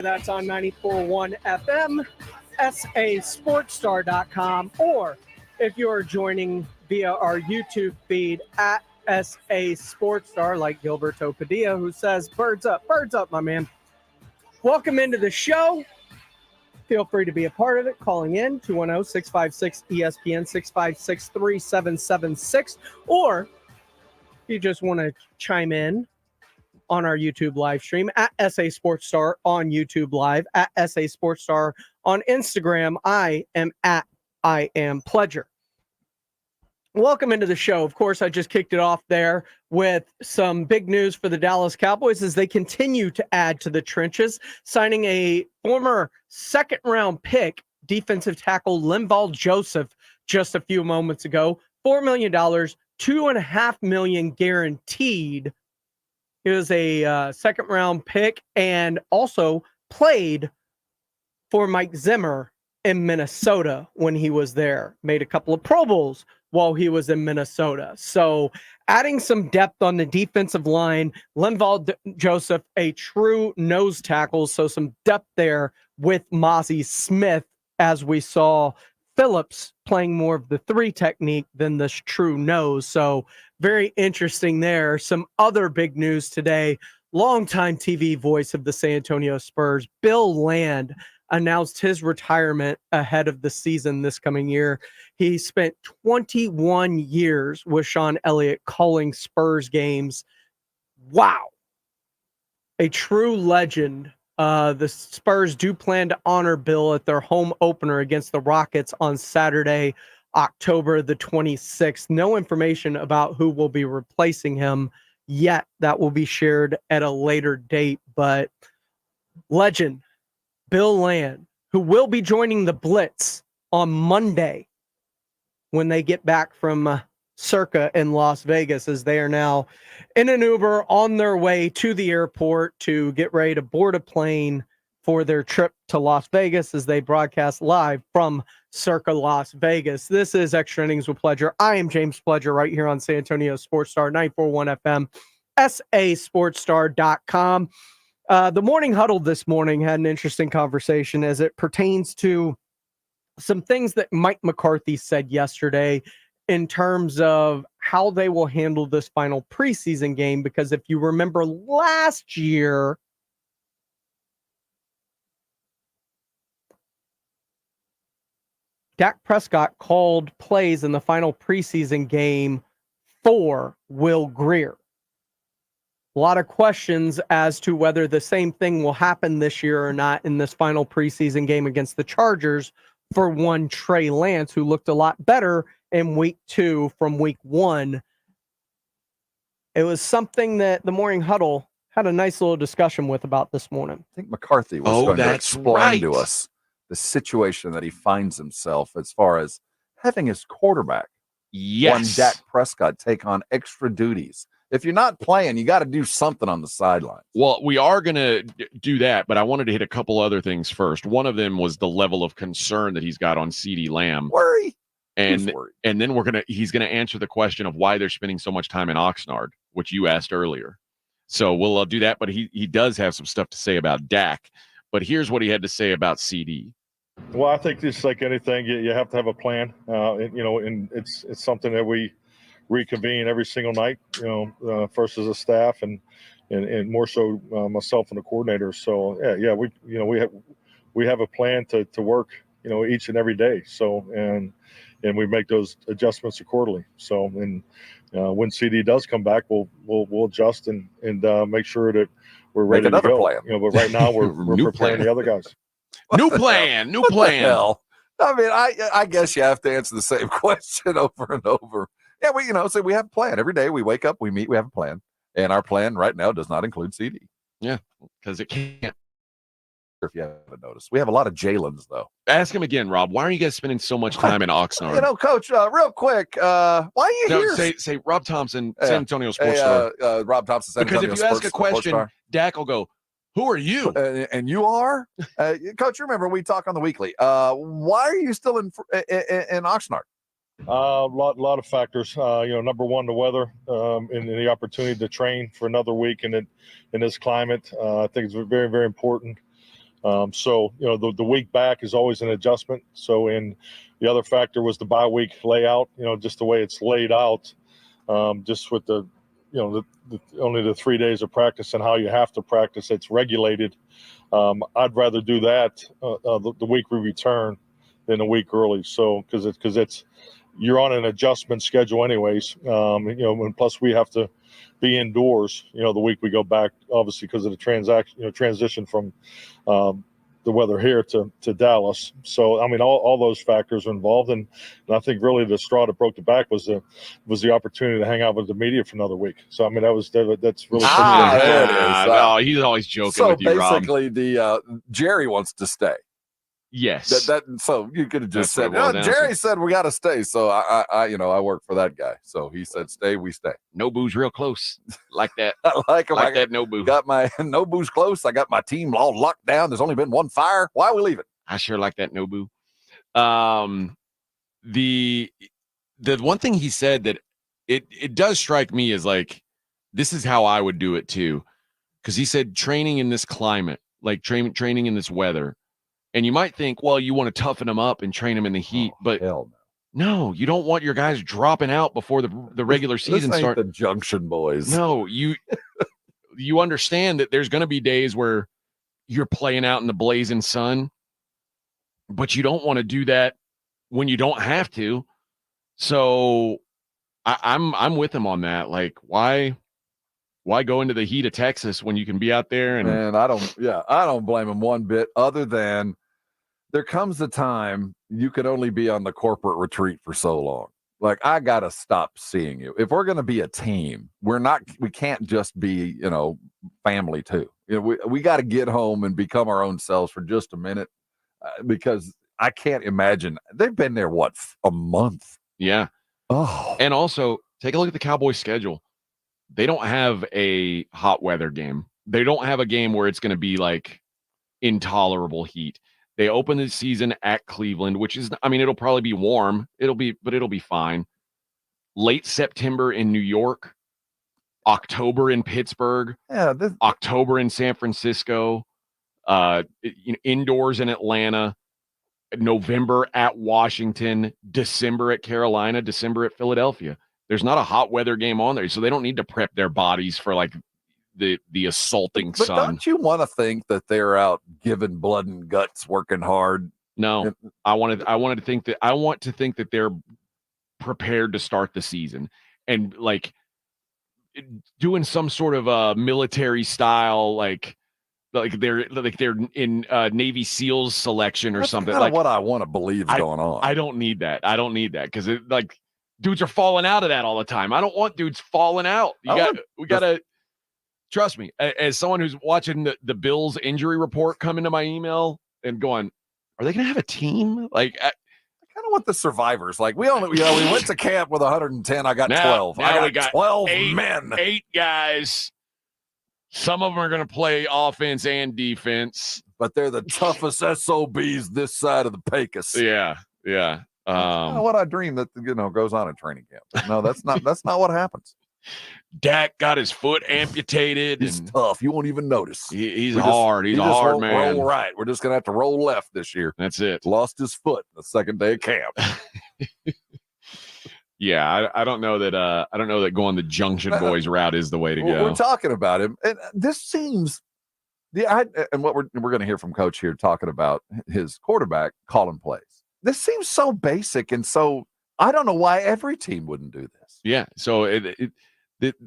That's on 94.1 FM, sasportstar.com, or if you're joining via our YouTube feed at SA Sportstar, like Gilberto Padilla, who says, birds up, my man. Welcome into the show. Feel free to be a part of it, calling in 210-656-ESPN, 656-3776, or if you just want to chime in on our YouTube live stream at SA Sports Star on YouTube Live, at SA Sports Star on Instagram. I am at I Am Pledger. Welcome into the show. Of course, I just kicked it off there with some big news for the Dallas Cowboys as they continue to add to the trenches, signing a former second-round pick, defensive tackle Linval Joseph, just a few moments ago. $4 million, $2.5 million guaranteed. He was a second-round pick and also played for Mike Zimmer in Minnesota when he was there. Made a couple of Pro Bowls while he was in Minnesota. So adding some depth on the defensive line, Linval Joseph, a true nose tackle, so some depth there with Mozzie Smith, as we saw Phillips playing more of the three technique than the true nose. So very interesting there. Some other big news today. Longtime TV voice of the San Antonio Spurs, Bill Land, announced his retirement ahead of the season this coming year. He spent 21 years with Sean Elliott calling Spurs games. Wow. A true legend. The Spurs do plan to honor Bill at their home opener against the Rockets on Saturday, October the 26th. No information about who will be replacing him yet. That will be shared at a later date, but legend Bill Land, who will be joining the Blitz on Monday when they get back from Circa in Las Vegas, as they are now in an Uber on their way to the airport to get ready to board a plane for their trip to Las Vegas as they broadcast live from Circa Las Vegas. This is Extra Innings with Pledger. I am James Pledger right here on San Antonio Sports Star 94.1 FM, sasportstar.com. The Morning Huddle this morning had an interesting conversation as it pertains to some things that Mike McCarthy said yesterday in terms of how they will handle this final preseason game. Because if you remember last year, Dak Prescott called plays in the final preseason game for Will Grier. A lot of questions as to whether the same thing will happen this year or not in this final preseason game against the Chargers for one Trey Lance, who looked a lot better in week 2 from week 1. It was something that the Morning Huddle had a nice little discussion with about this morning. I think McCarthy was going to explain to us the situation that he finds himself as far as having his quarterback, one Dak Prescott, take on extra duties. If you're not playing, you got to do something on the sidelines. Well, we are going to do that, but I wanted to hit a couple other things first. One of them was the level of concern that he's got on CeeDee Lamb. Worry. And then he's going to answer the question of why they're spending so much time in Oxnard, which you asked earlier. So we'll do that, but he does have some stuff to say about Dak. But here's what he had to say about CD. Well, I think just like anything, you have to have a plan. And it's something that we reconvene every single night. First as a staff and more so myself and the coordinator. So we have a plan to work each and every day. So and we make those adjustments accordingly. So when CD does come back, we'll adjust and make sure that we're ready to go. Plan. But right now we're preparing the other guys. New plan. Hell? I mean, I guess you have to answer the same question over and over. Yeah, we have a plan. Every day we wake up, we meet, we have a plan. And our plan right now does not include CD. Yeah, because it can't. If you haven't noticed. We have a lot of Jalen's, though. Ask him again, Rob. Why are you guys spending so much time in Oxnard? Coach, real quick, why are you here? Say Rob Thompson, San Antonio Sports Star. Rob Thompson, San Antonio Because if you ask a question, Dak will go, who are you? And you are? Coach, remember we talk on the weekly. Why are you still in Oxnard? A lot of factors. Number one, the weather and the opportunity to train for another week in this climate. I think it's very, very important. So, the week back is always an adjustment. So, the other factor was the bye week layout, just the way it's laid out, just with the only the 3 days of practice and how you have to practice, it's regulated. I'd rather do that the week we return than a week early. So, because it's you're on an adjustment schedule anyways, and plus we have to be indoors, the week we go back, obviously because of the transition from the weather here to Dallas. So, I mean, all those factors are involved. And I think really the straw that broke the back was the opportunity to hang out with the media for another week. So, I mean, that's really there it is. Oh, he's always joking with you, Rob. So basically, Jerry wants to stay. Yes. So you could have just That's said, Jerry said we got to stay. So I work for that guy. So he said, stay, we stay. Nobu's real close. Like that. I like him. Like that Nobu. Got my Nobu's close. I got my team all locked down. There's only been one fire. Why are we leaving? I sure like that Nobu. The one thing he said that it does strike me as like, this is how I would do it too. Because he said training in this climate, like training in this weather. And you might think, well, you want to toughen them up and train them in the heat, but hell no, you don't want your guys dropping out before the regular season starts. The Junction Boys. No, you understand that there's going to be days where you're playing out in the blazing sun, but you don't want to do that when you don't have to. So I'm with him on that. Like, why go into the heat of Texas when you can be out there? And I don't blame him one bit, other than there comes a time you can only be on the corporate retreat for so long. Like, I got to stop seeing you. If we're going to be a team, we can't just be, family too. We got to get home and become our own selves for just a minute, because I can't imagine. They've been there, a month? Yeah. Oh. And also, take a look at the Cowboys schedule. They don't have a hot weather game. They don't have a game where it's going to be like intolerable heat. They open the season at Cleveland, which is, I mean, it'll probably be warm. It'll be fine. Late September in New York, October in Pittsburgh, October in San Francisco, indoors in Atlanta, November at Washington, December at Carolina, December at Philadelphia. There's not a hot weather game on there, so they don't need to prep their bodies for like the assaulting sun. But don't you want to think that they're out giving blood and guts, working hard? No, I want to think that they're prepared to start the season and like doing some sort of a military style, like they're in Navy SEALs selection or That's something. Like what I want to believe is going on. I don't need that. Because dudes are falling out of that all the time. I don't want dudes falling out. We gotta trust me. As someone who's watching the Bills injury report come into my email and going, are they gonna have a team? Like, I kind of want the survivors. Like, we went to camp with 110. I got 12. I got 12 men. 8 guys. Some of them are going to play offense and defense, but they're the toughest SOBs this side of the Pecos. Yeah. What I dream that goes on in training camp. No, that's not what happens. Dak got his foot amputated. He's tough. You won't even notice. He's hard. He's a hard man. Roll right. We're just gonna have to roll left this year. That's it. Lost his foot the second day of camp. Yeah, I don't know that going the Junction Boys route is the way to go. We're talking about him, and this seems, and what we're going to hear from Coach here talking about his quarterback calling plays. This seems so basic, and so I don't know why every team wouldn't do this. Yeah, so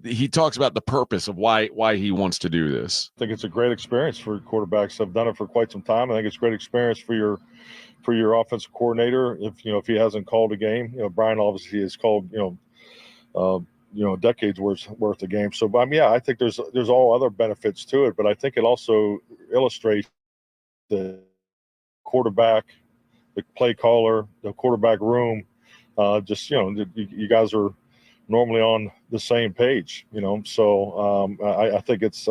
he talks about the purpose of why he wants to do this. I think it's a great experience for quarterbacks. I've done it for quite some time. I think it's a great experience for your offensive coordinator. If he hasn't called a game, Brian obviously has called decades worth of games. So, I think there's all other benefits to it, but I think it also illustrates the quarterback, the play caller, the quarterback room. You guys are normally on the same page, So I think it's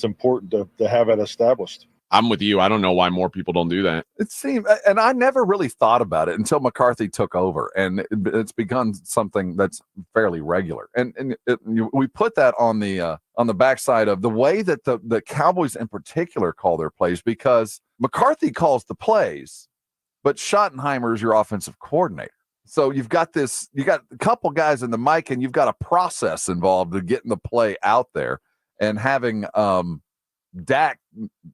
important to have it established. I'm with you. I don't know why more people don't do that. It seemed, and I never really thought about it until McCarthy took over, and it's become something that's fairly regular. And we put that on the backside of the way that the Cowboys in particular call their plays, because McCarthy calls the plays, but Schottenheimer is your offensive coordinator. So you got a couple guys in the mic, and you've got a process involved in getting the play out there, and having Dak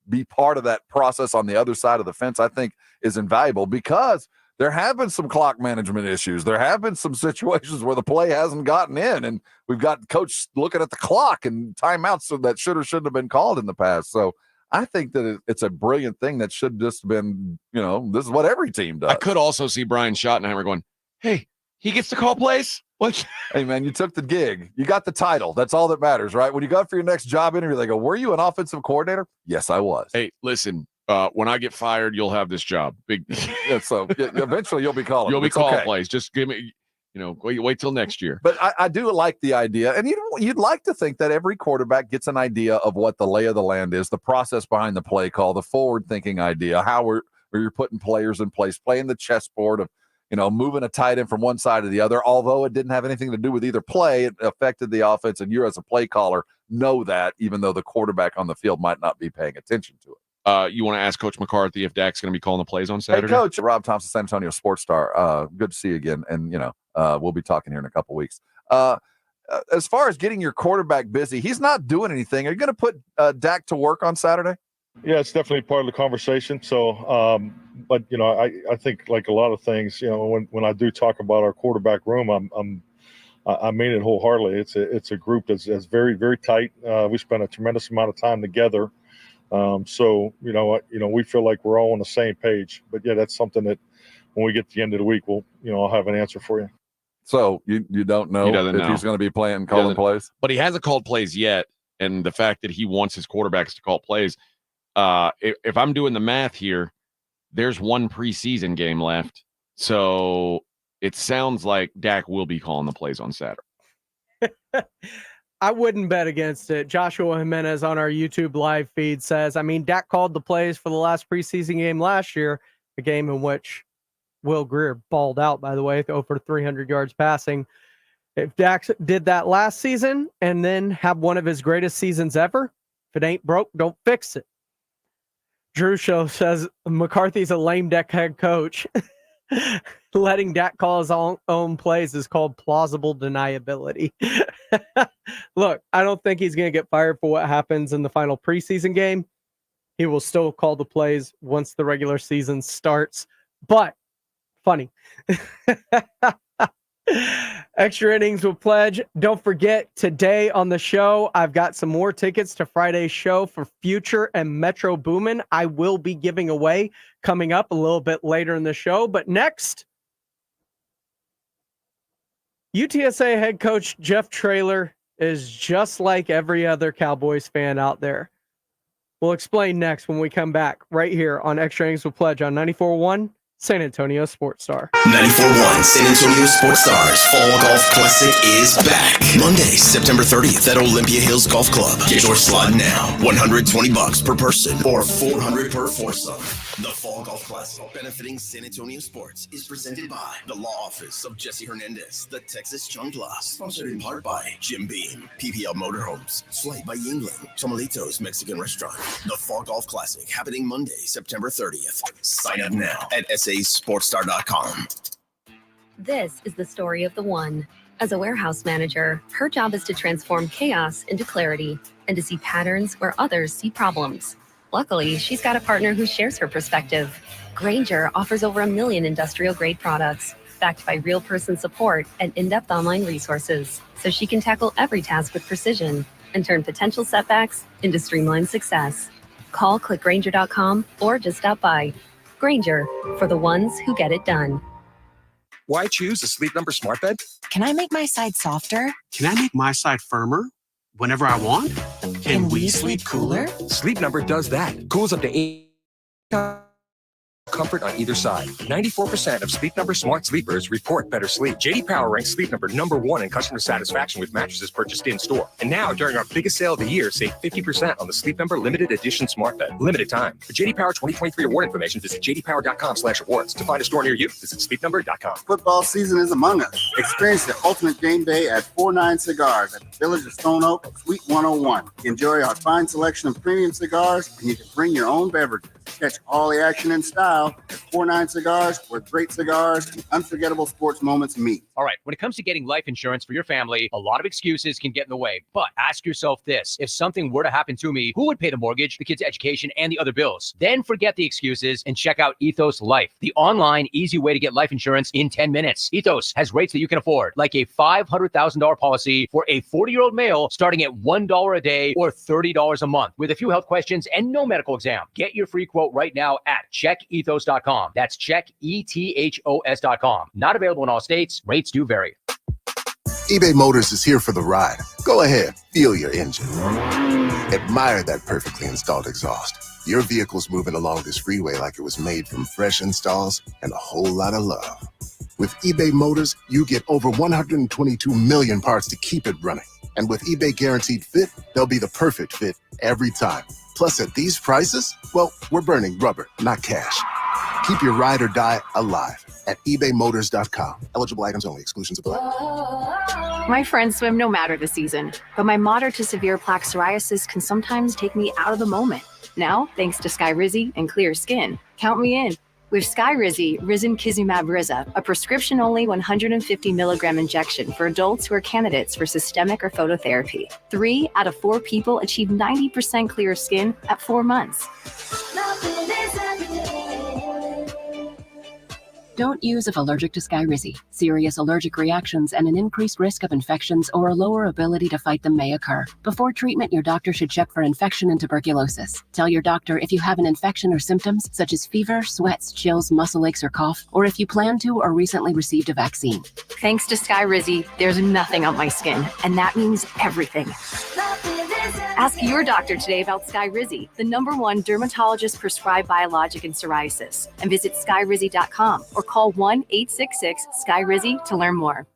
be part of that process on the other side of the fence, I think is invaluable, because there have been some clock management issues. There have been some situations where the play hasn't gotten in, and we've got coach looking at the clock and timeouts that should or shouldn't have been called in the past. So I think that it's a brilliant thing that should just been, this is what every team does. I could also see Brian Schottenheimer going, hey, he gets to call plays? What? Hey, man, you took the gig. You got the title. That's all that matters, right? When you go for your next job interview, they go, were you an offensive coordinator? Yes, I was. Hey, listen, when I get fired, you'll have this job. Big. Yeah, so eventually you'll be calling. You'll be calling plays. Just give me, wait till next year. But I do like the idea. And you'd like to think that every quarterback gets an idea of what the lay of the land is, the process behind the play call, the forward-thinking idea, where you're putting players in place, playing the chessboard of, moving a tight end from one side to the other. Although it didn't have anything to do with either play, it affected the offense, and you as a play caller know that, even though the quarterback on the field might not be paying attention to it. You want to ask Coach McCarthy if Dak's going to be calling the plays on Saturday? Hey, Coach. Rob Thompson, San Antonio Sports Star. Good to see you again, and we'll be talking here in a couple weeks. As far as getting your quarterback busy, he's not doing anything. Are you going to put Dak to work on Saturday? Yeah, it's definitely part of the conversation. So, but I think like a lot of things, when I do talk about our quarterback room, I mean it wholeheartedly. It's a group that's very, very tight. We spend a tremendous amount of time together. So we feel like we're all on the same page. But yeah, that's something that when we get to the end of the week, I'll have an answer for you. So you don't know if he's going to be calling plays, but he hasn't called plays yet. And the fact that he wants his quarterbacks to call plays. If I'm doing the math here, there's one preseason game left. So it sounds like Dak will be calling the plays on Saturday. I wouldn't bet against it. Joshua Jimenez on our YouTube live feed says, Dak called the plays for the last preseason game last year, a game in which Will Grier balled out, by the way, over 300 yards passing. If Dak did that last season and then have one of his greatest seasons ever, if it ain't broke, don't fix it. Drew Show says McCarthy's a lame duck head coach. Letting Dak call his own plays is called plausible deniability. Look, I don't think he's going to get fired for what happens in the final preseason game. He will still call the plays once the regular season starts. But funny. Extra Innings will pledge. Don't forget, today on the show, I've got some more tickets to Friday's show for Future and Metro Boomin. I will be giving away coming up a little bit later in the show. But next, UTSA head coach Jeff Traylor is just like every other Cowboys fan out there. We'll explain next when we come back right here on Extra Innings will pledge on 94.1 San Antonio Sports Star. 94.1 San Antonio Sports Stars Fall Golf Classic is back. Monday, September 30th at Olympia Hills Golf Club. Get your slot now. $120 per person or $400 per foursome. The Fall Golf Classic, benefiting San Antonio sports, is presented by the Law Office of Jesse Hernandez, the Texas Chung Plus, sponsored in part by Jim Beam, PPL Motorhomes, Flight by Yingling, Tomalitos Mexican Restaurant. The Fall Golf Classic, happening Monday, September 30th. Sign up now at sasportstar.com. This is the story of the one. As a warehouse manager, her job is to transform chaos into clarity and to see patterns where others see problems. Luckily, she's got a partner who shares her perspective. Grainger offers over 1 million industrial-grade products, backed by real person support and in-depth online resources, so she can tackle every task with precision and turn potential setbacks into streamlined success. Call clickgrainger.com or just stop by. Grainger, for the ones who get it done. Why choose a Sleep Number smart bed? Can I make my side softer? Can I make my side firmer whenever I want? Can we sleep cooler? Sleep Number does that. Cools up to 8 Comfort on either side. 94% of Sleep Number smart sleepers report better sleep. JD Power ranks Sleep Number #1 in customer satisfaction with mattresses purchased in-store. And now, during our biggest sale of the year, save 50% on the Sleep Number limited edition smart bed. Limited time. For JD Power 2023 award information, visit jdpower.com/awards. To find a store near you, visit sleepnumber.com. Football season is among us. Experience the ultimate game day at 49 Cigars at the Village of Stone Oak, Suite 101. Enjoy our fine selection of premium cigars, and you can bring your own beverages. Catch all the action in style at 49 Cigars, where great cigars and unforgettable sports moments meet. All right, when it comes to getting life insurance for your family, a lot of excuses can get in the way. But ask yourself this: if something were to happen to me, who would pay the mortgage, the kids' education, and the other bills? Then forget the excuses and check out Ethos Life, the online, easy way to get life insurance in 10 minutes. Ethos has rates that you can afford, like a $500,000 policy for a 40-year-old male starting at $1 a day or $30 a month, with a few health questions and no medical exam. Get your free quote right now at checkethos.com. That's checkethos.com. Not available in all states. Rates do vary. eBay Motors is here for the ride. Go ahead, feel your engine. Admire that perfectly installed exhaust. Your vehicle's moving along this freeway like it was made from fresh installs and a whole lot of love. With eBay Motors, you get over 122 million parts to keep it running. And with eBay Guaranteed Fit, they'll be the perfect fit every time. Plus, at these prices, well, we're burning rubber, not cash. Keep your ride or die alive at ebaymotors.com. Eligible items only. Exclusions apply. My friends swim no matter the season, but my moderate to severe plaque psoriasis can sometimes take me out of the moment. Now, thanks to Skyrizi and clear skin, count me in. With Skyrizi, Risankizumab Riza, a prescription-only 150 milligram injection for adults who are candidates for systemic or phototherapy. 3 out of 4 people achieve 90% clear skin at 4 months. Don't use if allergic to Skyrizi. Serious allergic reactions and an increased risk of infections or a lower ability to fight them may occur. Before treatment, your doctor should check for infection and tuberculosis. Tell your doctor if you have an infection or symptoms such as fever, sweats, chills, muscle aches, or cough, or if you plan to or recently received a vaccine. Thanks to Skyrizi, there's nothing on my skin, and that means everything. Ask your doctor today about Skyrizi, the #1 dermatologist-prescribed biologic in psoriasis, and visit skyrizi.com or call 1-866-SKYRIZI to learn more.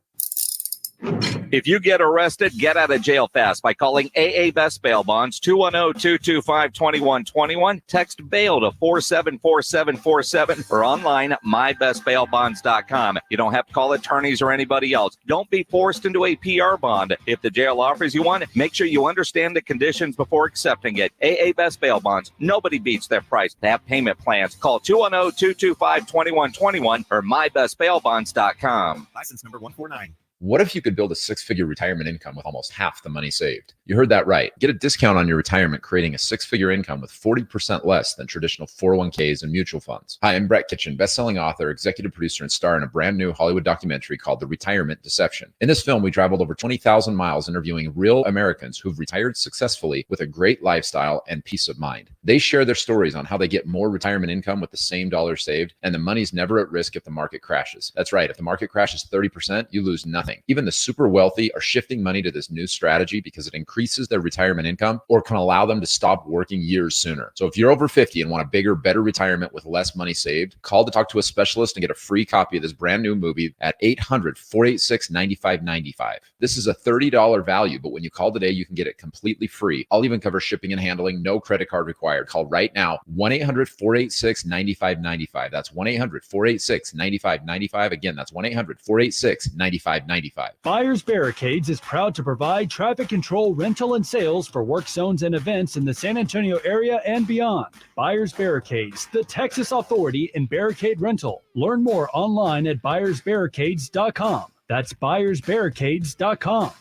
If you get arrested, get out of jail fast by calling AA Best Bail Bonds, 210-225-2121. Text bail to 474747 or online mybestbailbonds.com. You don't have to call attorneys or anybody else. Don't be forced into a PR bond. If the jail offers you one, make sure you understand the conditions before accepting it. AA Best Bail Bonds. Nobody beats their price. They have payment plans. Call 210-225-2121 or mybestbailbonds.com. License number 149. What if you could build a 6-figure retirement income with almost half the money saved? You heard that right. Get a discount on your retirement, creating a 6-figure income with 40% less than traditional 401ks and mutual funds. Hi, I'm Brett Kitchen, best-selling author, executive producer, and star in a brand new Hollywood documentary called The Retirement Deception. In this film, we traveled over 20,000 miles interviewing real Americans who've retired successfully with a great lifestyle and peace of mind. They share their stories on how they get more retirement income with the same dollar saved, and the money's never at risk if the market crashes. That's right. If the market crashes 30%, you lose nothing. Even the super wealthy are shifting money to this new strategy because it increases their retirement income or can allow them to stop working years sooner. So if you're over 50 and want a bigger, better retirement with less money saved, call to talk to a specialist and get a free copy of this brand new movie at 800-486-9595. This is a $30 value, but when you call today, you can get it completely free. I'll even cover shipping and handling, no credit card required. Call right now, 1-800-486-9595. That's 1-800-486-9595. Again, that's 1-800-486-9595. Buyers Barricades is proud to provide traffic control, rental, and sales for work zones and events in the San Antonio area and beyond. Buyers Barricades, the Texas authority in barricade rental. Learn more online at buyersbarricades.com. That's buyersbarricades.com.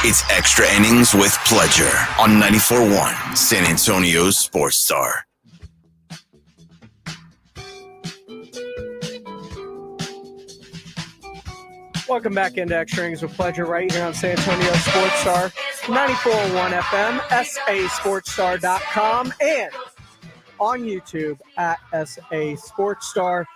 It's Extra Innings with Pledger on 94.1 San Antonio's Sports Star. Welcome back into Extra Innings with Pledger right here on San Antonio Sports Star, 94.1 FM, sasportsstar.com, and on YouTube at SA Sports Star.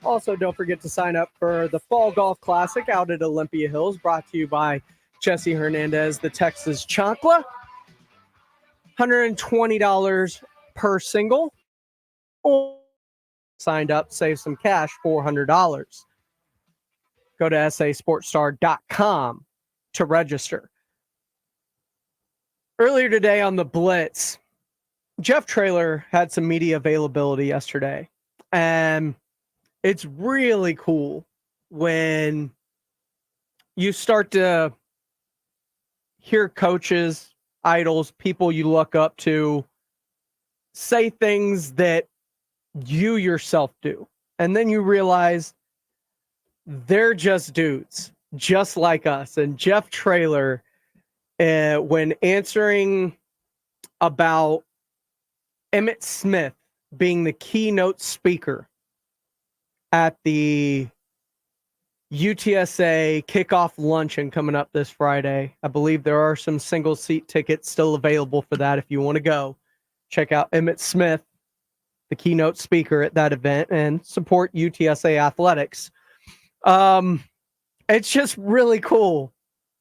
Also, don't forget to sign up for the Fall Golf Classic out at Olympia Hills, brought to you by Jesse Hernandez, the Texas Chancla. $120 per single. signed up, save some cash, $400. Go to sasportstar.com to register. Earlier today on the Blitz, Jeff Traylor had some media availability yesterday, and it's really cool when you start to hear coaches, idols, people you look up to say things that you yourself do. And then you realize they're just dudes, just like us. And Jeff Traylor, when answering about Emmitt Smith being the keynote speaker at the UTSA kickoff luncheon coming up this Friday. I believe there are some single seat tickets still available for that if you want to go. Check out Emmitt Smith, the keynote speaker at that event, and support UTSA athletics. It's just really cool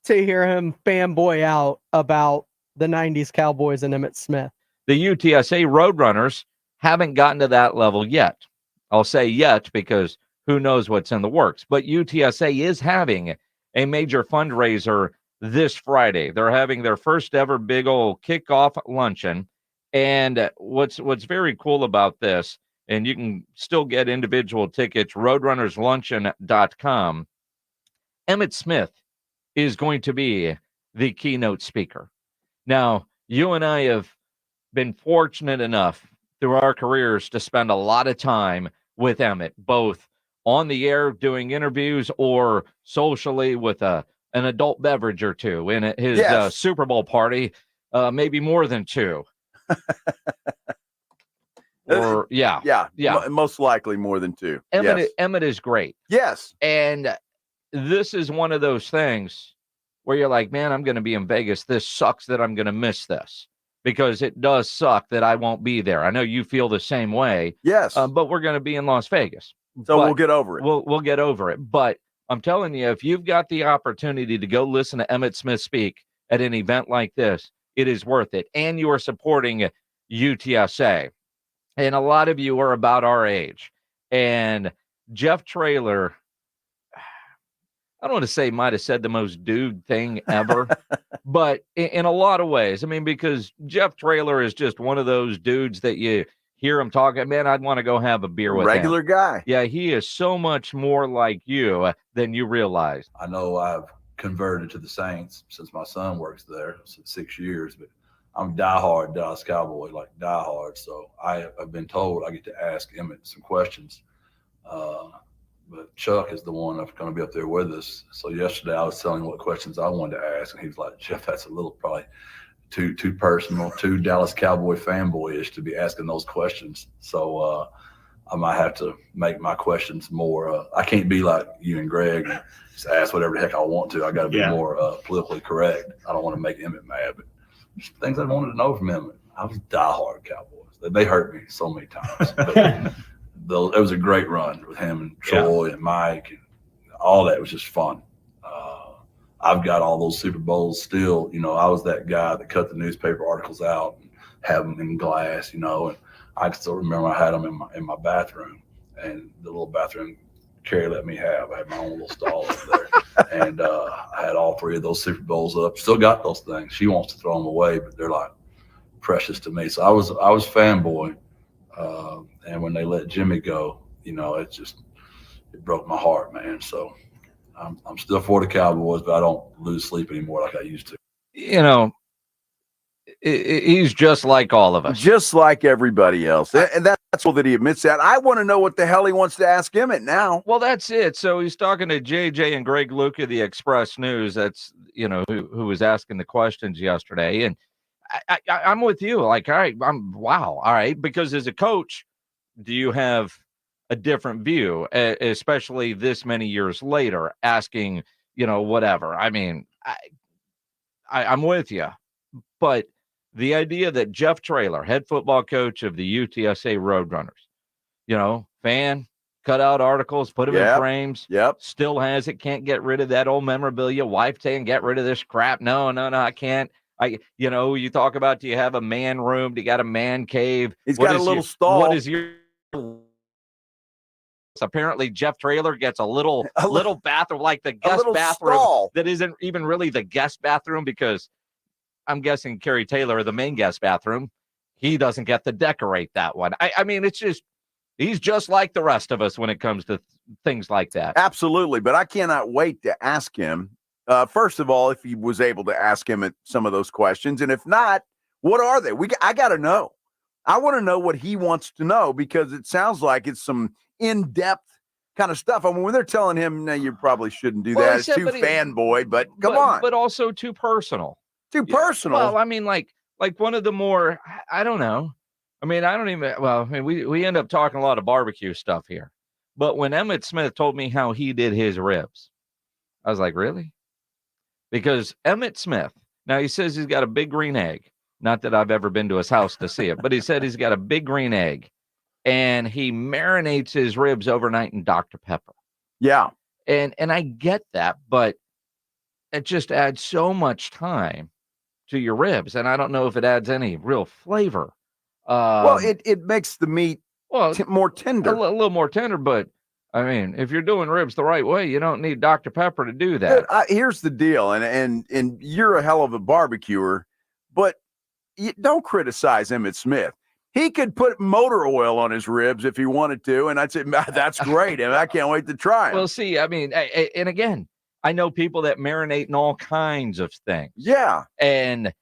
to hear him fanboy out about the 90s Cowboys and Emmitt Smith. The UTSA Roadrunners haven't gotten to that level yet. I'll say yet because who knows what's in the works. But UTSA is having a major fundraiser this Friday. They're having their first ever big old kickoff luncheon. And what's very cool about this, and you can still get individual tickets, roadrunnersluncheon.com. Emmitt Smith is going to be the keynote speaker. Now, you and I have been fortunate enough through our careers to spend a lot of time with Emmitt, both on the air doing interviews or socially with an adult beverage or two in his Super Bowl party, maybe more than two. Or most likely more than two. Emmitt is great. Yes. And this is one of those things where you're like, man, I'm going to be in Vegas. This sucks that I'm going to miss this, because it does suck that I won't be there. I know you feel the same way. Yes. But we're going to be in Las Vegas. So we'll get over it. We'll get over it. But I'm telling you, if you've got the opportunity to go listen to Emmitt Smith speak at an event like this, it is worth it. And you are supporting UTSA. And a lot of you are about our age. And Jeff Traylor, I don't want to say might have said the most dude thing ever, but in a lot of ways. I mean, because Jeff Traylor is just one of those dudes that you hear him talking, man, I'd want to go have a beer with Regular him. guy. Yeah, he is so much more like you than you realize. I know I've converted to the Saints since my son works there since 6 years, but I'm diehard Dallas Cowboy, like diehard. So I've been told I get to ask Emmitt some questions. But Chuck is the one that's going to be up there with us. So yesterday I was telling him what questions I wanted to ask, and he was like, Jeff, that's a little probably too personal, too Dallas Cowboy fanboyish to be asking those questions. So I might have to make my questions more. I can't be like you and Greg and just ask whatever the heck I want to. I got to be more politically correct. I don't want to make Emmitt mad, but just things I wanted to know from Emmitt. I was diehard Cowboys. They hurt me so many times. But it was a great run with him and Troy and Mike, and all that was just fun. I've got all those Super Bowls still. You know, I was that guy that cut the newspaper articles out and have them in glass, you know, and I can still remember I had them in my bathroom, and the little bathroom Carrie let me have. I had my own little stall up there, and I had all three of those Super Bowls up. Still got those things. She wants to throw them away, but they're like precious to me. So I was fanboy, and when they let Jimmy go, you know, it broke my heart, man. So I'm still for the Cowboys, but I don't lose sleep anymore like I used to. You know, he's just like all of us. Just like everybody else. And that's all that he admits that. I want to know what the hell he wants to ask Emmitt now. Well, that's it. So he's talking to JJ and Greg Luke of the Express News. That's, you know, who was asking the questions yesterday. And I'm with you. Like, all right, wow. All right. Because as a coach, do you have a different view, especially this many years later, asking, you know, whatever. I mean, I'm with you. But the idea that Jeff Traylor, head football coach of the UTSA Roadrunners, you know, fan, cut out articles, put them in frames, still has it, can't get rid of that old memorabilia, wife saying, get rid of this crap. No, I can't. You know, you talk about, do you have a man room? Do you got a man cave? He's got a little stall. What is your Apparently, Jeff Traylor gets a little bathroom, like the guest bathroom stall that isn't even really the guest bathroom, because I'm guessing Kerry Taylor, the main guest bathroom, he doesn't get to decorate that one. I mean, it's just, he's just like the rest of us when it comes to things like that. Absolutely, but I cannot wait to ask him. First of all, if he was able to ask him at some of those questions, and if not, what are they? I got to know. I want to know what he wants to know, because it sounds like it's some in-depth kind of stuff. I mean, when they're telling him, no, you probably shouldn't do that. It's too fanboy, but come on. But also too personal. Too personal? Well, I mean, like one of the more, I don't know. I mean, I don't even, well, I mean, we end up talking a lot of barbecue stuff here. But when Emmitt Smith told me how he did his ribs, I was like, really? Because Emmitt Smith, now he says he's got a big green egg. Not that I've ever been to his house to see it, but he said he's got a big green egg, and he marinates his ribs overnight in Dr. Pepper. Yeah. And I get that, but it just adds so much time to your ribs, and I don't know if it adds any real flavor. Well, it makes the meat more tender. A little more tender, but I mean, if you're doing ribs the right way, you don't need Dr. Pepper to do that. Here's the deal, and you're a hell of a barbecuer, but you don't criticize Emmitt Smith. He could put motor oil on his ribs if he wanted to, and I'd say, that's great, and I can't wait to try it. Well, see, I mean, and again, I know people that marinate in all kinds of things. Yeah. And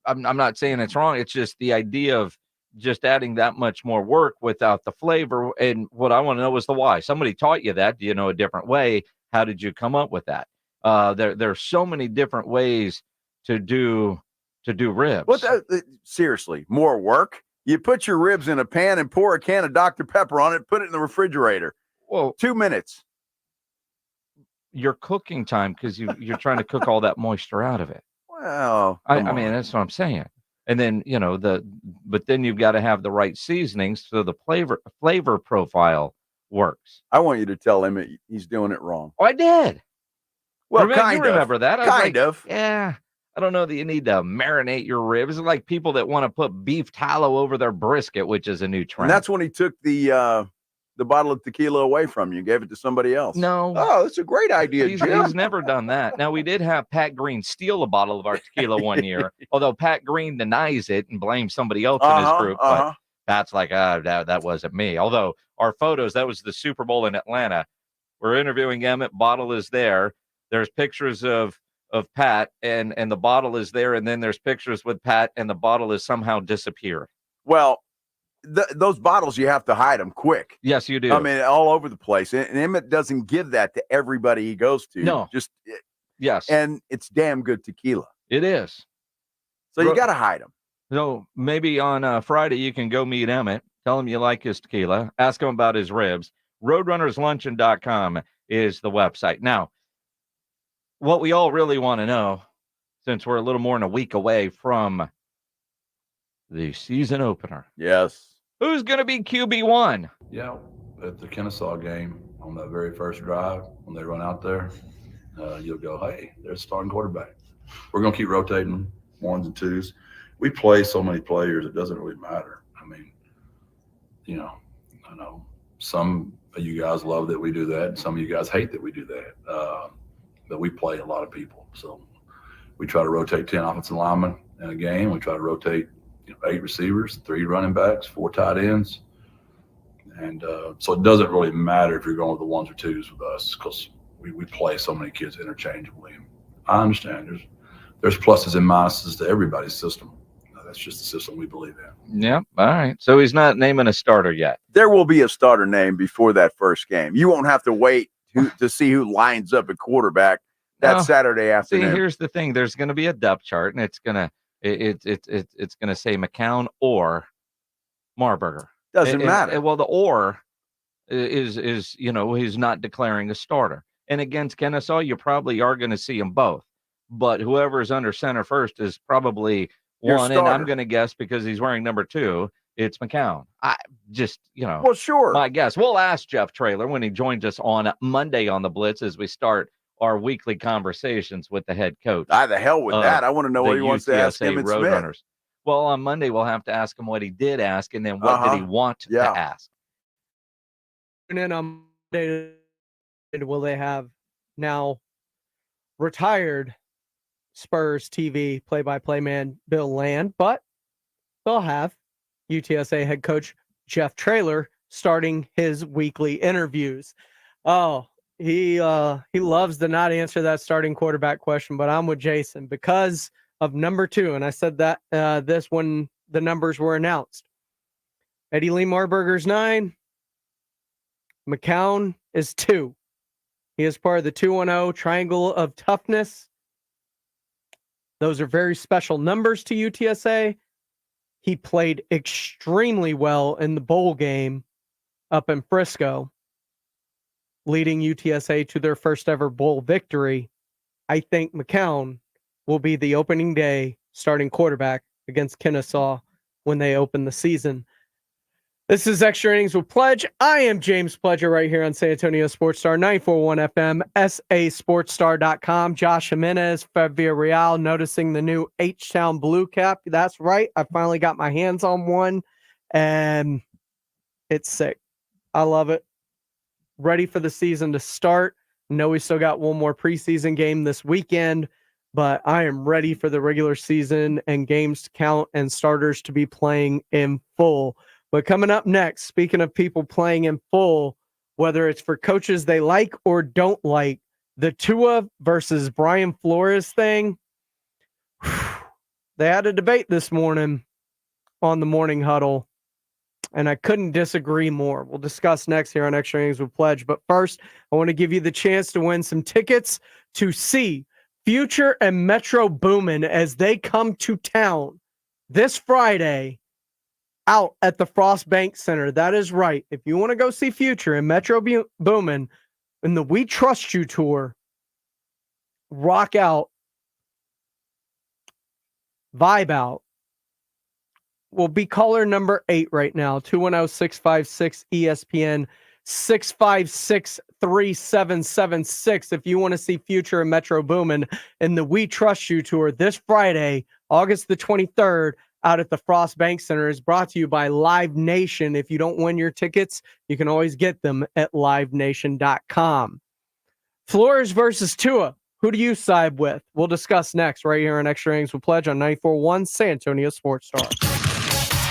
I'm not saying it's wrong. It's just the idea of just adding that much more work without the flavor. And what I want to know is the why. Somebody taught you that. Do you know a different way? How did you come up with that? There are so many different ways to do ribs. Well, seriously, more work? You put your ribs in a pan and pour a can of Dr. Pepper on it, put it in the refrigerator. Well, 2 minutes. Your cooking time, because you're trying to cook all that moisture out of it. Well, I mean, that's what I'm saying. And then, but then you've got to have the right seasonings so the flavor profile works. I want you to tell him he's doing it wrong. Oh, I did. Well, you remember that? Kind of. Yeah. I don't know that you need to marinate your ribs. It's like people that want to put beef tallow over their brisket, which is a new trend. And that's when he took the bottle of tequila away from you, gave it to somebody else. No. Oh, that's a great idea, Jim. He's never done that. Now, we did have Pat Green steal a bottle of our tequila one year, although Pat Green denies it and blames somebody else in his group. But Pat's like, that wasn't me. Although our photos, that was the Super Bowl in Atlanta. We're interviewing Emmitt. Bottle is there. There's pictures of Pat, and the bottle is there. And then there's pictures with Pat, and the bottle has somehow disappeared. Well, those bottles, you have to hide them quick. Yes, you do. I mean, all over the place. And Emmitt doesn't give that to everybody he goes to. No. Yes. And it's damn good tequila. It is. So you got to hide them. So maybe on Friday you can go meet Emmitt. Tell him you like his tequila. Ask him about his ribs. RoadrunnersLuncheon.com is the website. Now, what we all really want to know, since we're a little more than a week away from the season opener. Yes. Who's going to be QB1? Yeah, at the Kennesaw game on that very first drive, when they run out there, you'll go, hey, there's a starting quarterback. We're going to keep rotating ones and twos. We play so many players, it doesn't really matter. I mean, I know some of you guys love that we do that, and some of you guys hate that we do that. But we play a lot of people. So we try to rotate 10 offensive linemen in a game. We try to rotate 8 receivers, 3 running backs, 4 tight ends. And so it doesn't really matter if you're going with the ones or twos with us, because we play so many kids interchangeably. I understand there's pluses and minuses to everybody's system. That's just the system we believe in. Yeah. All right. So he's not naming a starter yet. There will be a starter name before that first game. You won't have to wait to see who lines up at quarterback that Saturday afternoon. See, here's the thing. There's going to be a depth chart, and it's going to say McCown or Marburger. Doesn't matter. Well, the or is he's not declaring a starter. And against Kennesaw, you probably are going to see them both. But whoever is under center first is probably one, and I'm going to guess because he's wearing number 2, it's McCown. I just, well, sure. My guess. We'll ask Jeff Traylor when he joins us on Monday on the Blitz as we start our weekly conversations with the head coach. The hell with that. I want to know what he wants to ask him at Smith. Well, on Monday, we'll have to ask him what he did ask, and then what did he want to ask. And then on Monday, will they have now retired Spurs TV play-by-play man Bill Land, but they'll have UTSA head coach Jeff Traylor starting his weekly interviews. Oh, he loves to not answer that starting quarterback question, but I'm with Jason because of number 2, and I said that this when the numbers were announced. Eddie Lee Marburger's 9. McCown is 2. He is part of the 2-1-0 triangle of toughness. Those are very special numbers to UTSA. He played extremely well in the bowl game up in Frisco, leading UTSA to their first ever bowl victory. I think McCown will be the opening day starting quarterback against Kennesaw when they open the season. This is Extra Innings with Pledge. I am James Pledger right here on San Antonio Sports Star 941 FM, sasportstar.com. Josh Jimenez, Fabia Real, noticing the new H-Town blue cap. That's right. I finally got my hands on one, and it's sick. I love it. Ready for the season to start. Know we still got one more preseason game this weekend, but I am ready for the regular season and games to count and starters to be playing in full. But coming up next, speaking of people playing in full, whether it's for coaches they like or don't like, the Tua versus Brian Flores thing, they had a debate this morning on the Morning Huddle, and I couldn't disagree more. We'll discuss next here on Extra Innings with Pledge. But first, I want to give you the chance to win some tickets to see Future and Metro Boomin as they come to town this Friday out at the Frost Bank Center. That is right. If you want to go see Future and Metro Boomin in the We Trust You tour, rock out, vibe out, will be caller number 8 right now, 210-656-ESPN, 656-3776. If you want to see Future and Metro Boomin in the We Trust You tour this Friday, August the 23rd, out at the Frost Bank Center, is brought to you by Live Nation. If you don't win your tickets, you can always get them at livenation.com. Flores versus Tua. Who do you side with? We'll discuss next right here on Extra Innings with Pledge on 94.1 San Antonio Sports Star.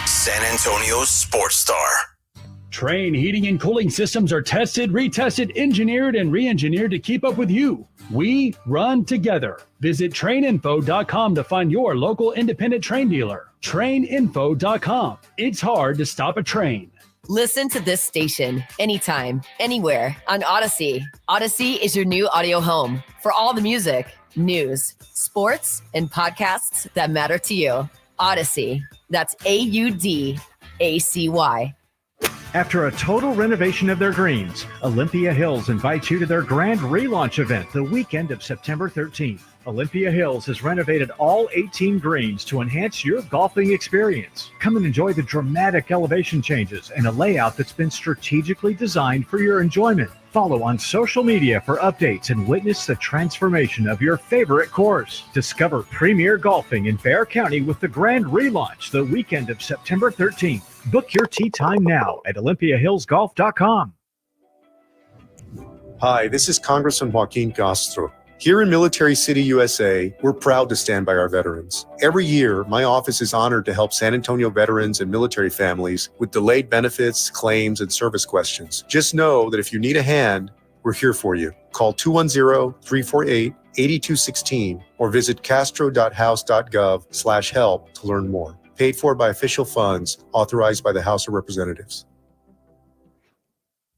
San Antonio Sports Star. Train heating and cooling systems are tested, retested, engineered, and re-engineered to keep up with you. We run together. Visit traininfo.com to find your local independent train dealer. Traininfo.com. It's hard to stop a train. Listen to this station anytime, anywhere on Odyssey. Odyssey is your new audio home for all the music, news, sports, and podcasts that matter to you. Odyssey. That's AUDACY. After a total renovation of their greens, Olympia Hills invites you to their grand relaunch event the weekend of September 13th. Olympia Hills has renovated all 18 greens to enhance your golfing experience. Come and enjoy the dramatic elevation changes and a layout that's been strategically designed for your enjoyment. Follow on social media for updates and witness the transformation of your favorite course. Discover premier golfing in Bexar County with the grand relaunch the weekend of September 13th. Book your tee time now at olympiahillsgolf.com. Hi, this is Congressman Joaquin Castro. Here in Military City, USA, we're proud to stand by our veterans. Every year, my office is honored to help San Antonio veterans and military families with delayed benefits, claims, and service questions. Just know that if you need a hand, we're here for you. Call 210-348-8216 or visit castro.house.gov/help to learn more. Paid for by official funds authorized by the House of Representatives.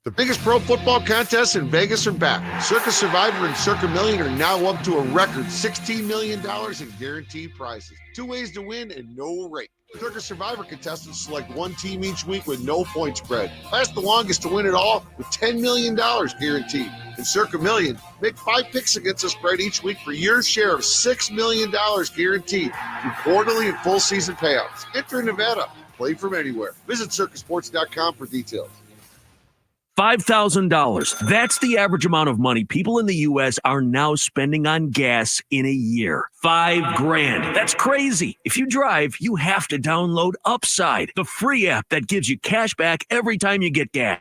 The biggest pro football contests in Vegas are back. Circus Survivor and Circa Million are now up to a record $16 million in guaranteed prizes. 2 ways to win and no rate. Circus Survivor contestants select one team each week with no point spread. Last the longest to win it all with $10 million guaranteed. In Circa Million, make 5 picks against the spread each week for your share of $6 million guaranteed through quarterly and full season payouts. Enter in Nevada. Play from anywhere. Visit circusports.com for details. $5,000. That's the average amount of money people in the U.S. are now spending on gas in a year. $5,000. That's crazy. If you drive, you have to download Upside, the free app that gives you cash back every time you get gas.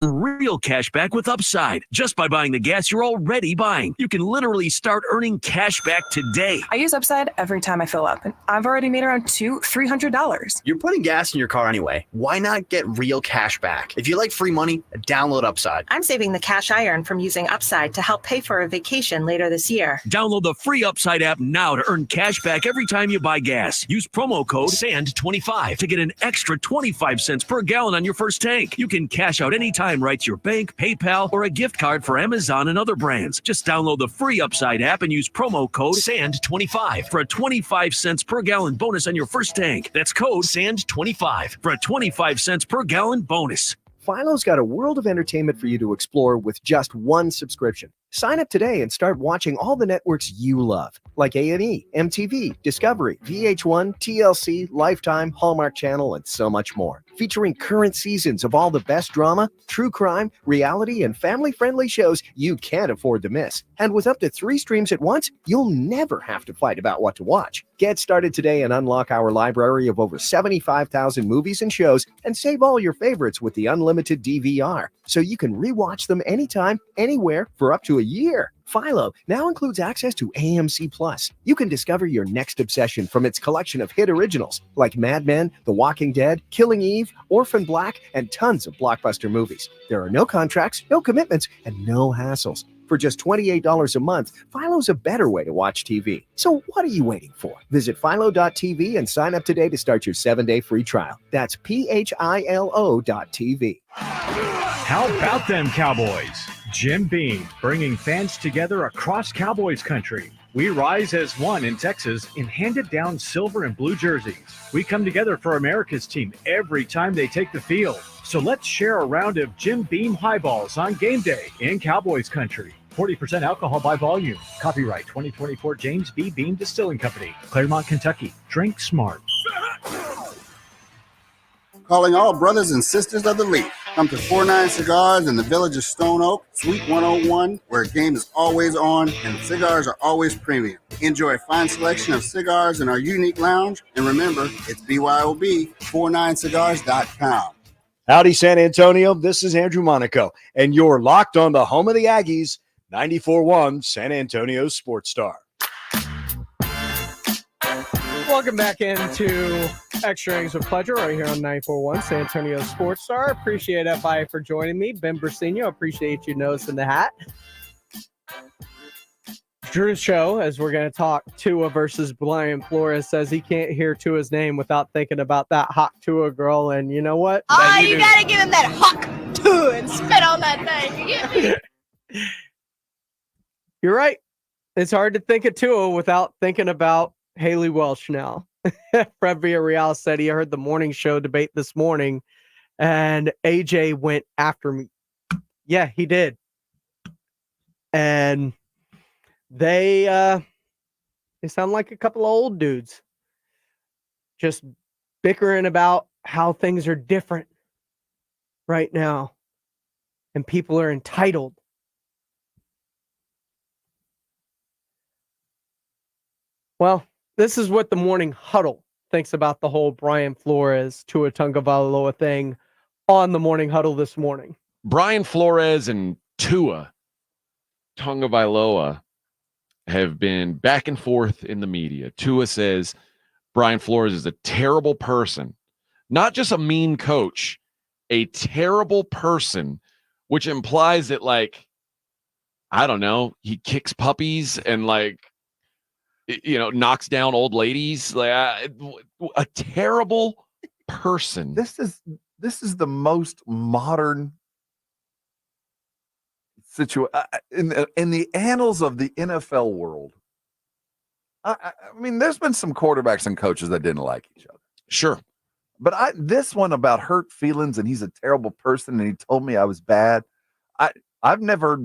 real cash back with Upside. Just by buying the gas you're already buying, you can literally start earning cash back today. I use Upside every time I fill up, and I've already made around $300. You're putting gas in your car anyway. Why not get real cash back? If you like free money, download Upside. I'm saving the cash I earn from using Upside to help pay for a vacation later this year. Download the free Upside app now to earn cash back every time you buy gas. Use promo code SAND25 to get an extra 25 cents per gallon on your first tank. You can cash out anytime right to your bank, PayPal, or a gift card for Amazon and other brands. Just download the free Upside app and use promo code SAND25 for a 25 cents per gallon bonus on your first tank. That's code SAND25 for a 25 cents per gallon bonus. Philo's got a world of entertainment for you to explore with just one subscription. Sign up today and start watching all the networks you love, like A&E, MTV, Discovery, VH1, TLC, Lifetime, Hallmark Channel, and so much more. Featuring current seasons of all the best drama, true crime, reality, and family-friendly shows you can't afford to miss. And with up to 3 streams at once, you'll never have to fight about what to watch. Get started today and unlock our library of over 75,000 movies and shows, and save all your favorites with the unlimited DVR, so you can rewatch them anytime, anywhere, for up to a year. Philo now includes access to AMC Plus. You can discover your next obsession from its collection of hit originals like Mad Men, The Walking Dead, Killing Eve, Orphan Black, and tons of blockbuster movies. There are no contracts, no commitments, and no hassles. For just $28 a month, Philo's a better way to watch TV. So what are you waiting for? Visit philo.tv and sign up today to start your 7-day free trial. That's philo.tv. How about them Cowboys? Jim Beam, bringing fans together across Cowboys country. We rise as one in Texas in handed down silver and blue jerseys. We come together for America's team every time they take the field. So let's share a round of Jim Beam highballs on game day in Cowboys country. 40% alcohol by volume. Copyright 2024 James B. Beam Distilling Company, Claremont, Kentucky. Drink smart. Calling all brothers and sisters of the Leaf. Come to 49 Cigars in the village of Stone Oak, Suite 101, where game is always on and cigars are always premium. Enjoy a fine selection of cigars in our unique lounge. And remember, it's BYOB, 49cigars.com. Howdy, San Antonio. This is Andrew Monaco, and you're locked on the home of the Aggies, 94.1 San Antonio Sports Star. Welcome back into Extra Innings with Pleasure right here on 94.1 San Antonio Sports Star. Appreciate FI for joining me. Ben Brasino, appreciate you noticing the hat. Drew's show, as we're going to talk Tua versus Brian Flores, says he can't hear Tua's name without thinking about that hot Tua girl. And you know what? Oh, you got to give him that hawk Tua and spit on that thing. You get me? You're right. It's hard to think of Tua without thinking about Haley Welsh now. Fred Villarreal said he heard the morning show debate this morning and AJ went after me. Yeah, he did. And they sound like a couple of old dudes just bickering about how things are different right now and people are entitled. Well, this is what the Morning Huddle thinks about the whole Brian Flores Tua Tagovailoa thing on the Morning Huddle this morning. Brian Flores and Tua Tagovailoa have been back and forth in the media. Tua says Brian Flores is a terrible person, not just a mean coach, a terrible person, which implies that, like, I don't know, he kicks puppies and, like, you know, knocks down old ladies. Like, a terrible person. This is the most modern situation in the annals of the NFL world. I mean, there's been some quarterbacks and coaches that didn't like each other. Sure. But this one about hurt feelings and he's a terrible person and he told me I was bad. I've never,